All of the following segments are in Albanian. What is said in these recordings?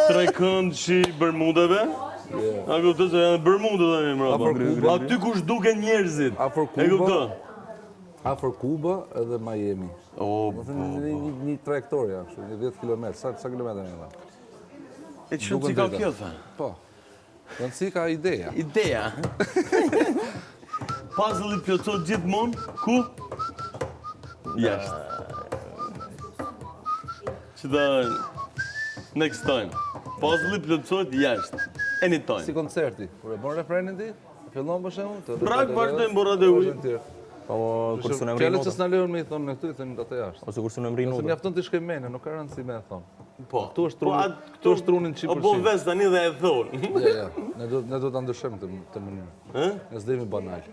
Trekëndshi Bermudeve. A kupton se janë Bermuda tani mbrapa. Aty kush duken njerëzit. Afër E kupton? Afër Kuba edhe Miami. O, Një trajektoria, kështu, një 10 km, sa kilometra janë? e çon si ka kjo tha. Po. Rëndësi ka ideja. Ideja. Puzzle-i plotësohet gjithmonë ku? Jashtë. Që next time. Puzzle-i plotësohet jashtë. Anytime. Si koncerti, kur e bën refrenin ti, fillon për shembull, Prag vazhdojmë borra dhe uj. Po kur sunem Fjalët që rinuta. s'na lejon me i thonë në këtu, i thonë atë jashtë. Ose kur sunem Se rinuta. mjafton të shkoj mene, nuk ka rëndësi me e thonë. Po. Këtu është trunin 100%. O bo ves tani dhe e thonë. Ja, ne do ta ndryshojmë të mënyrën. Ne s'demi banal.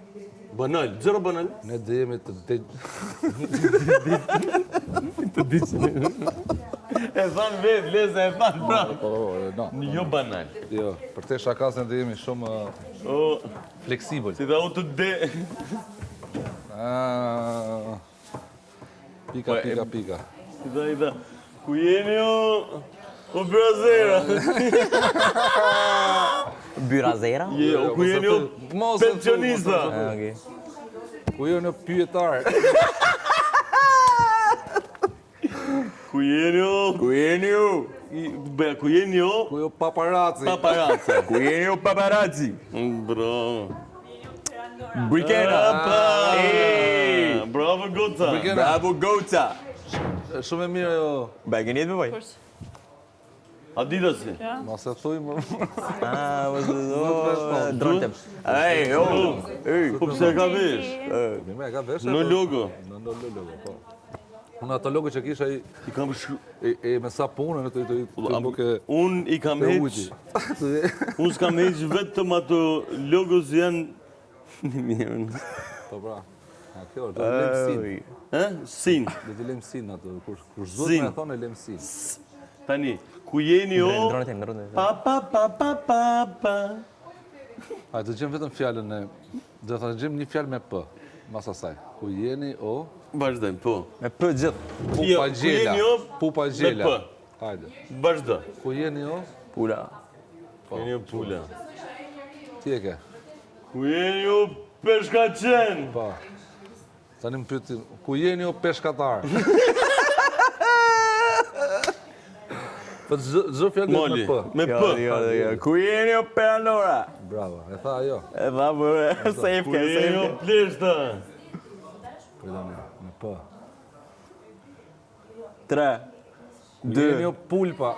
Banal, zero banal. Ne demi të E thanë vetë, leza e thanë pra. no. Jo banal. Jo, për te shakasën të jemi shumë O, fleksibël. si tha u të de... Pika. Si tha, ku jeni o... O brazera. Byrazera? Ku jeni o pensionista. Okej. Ku jo në pyetar. Ku jeni o... Ku jeni ju? Ku jeni o... Ku jo paparazzi. Paparazzi. Ku jeni ju paparazzi? Bravo. Brikena. Ej! Bravo Goca. Bravo Goca. Shumë e mirë jo. Ba e keni jetë me vaj? Adidasi. Mos e thuj më. Drontem. Ej, jo. Ej. Po pse e ka vesh? Me ka vesh. Në logo. Në logo, po. Unë ato logo që kisha I kam shku... e me sa punën të buke Unë i kam të heq... uji. Unë s'kam heq vetëm ato logos janë... Po pra. A kjo, do të lem sin. Sin. Do të lem sin ato. Kur zot Sin. me thonë lem sin. Tani, ku jeni o... Ndrontem. Pa. A do të gjem vetëm fjalën e do të gjem një fjalë me p. Mas asaj. Ku jeni o Vazhdojmë, po. Me për gjithë. Pupa ku jeni gjela. o... Pupa Me gjela. p. Hajde. Vazhdo. Ku jeni o? Pula. Jeni o pula. Ti e ke. Ku jeni o peshkaqen. Po. Tani më pyetim, ku jeni o peshkatar? Po çdo fjalë Moli, me p. me p. Ku jeni o peranora? Bravo. E tha ajo. E dha për safe Ku ka, jeni o safe. pleshta. Pritani, me p. 3, Ku jeni o pulpa?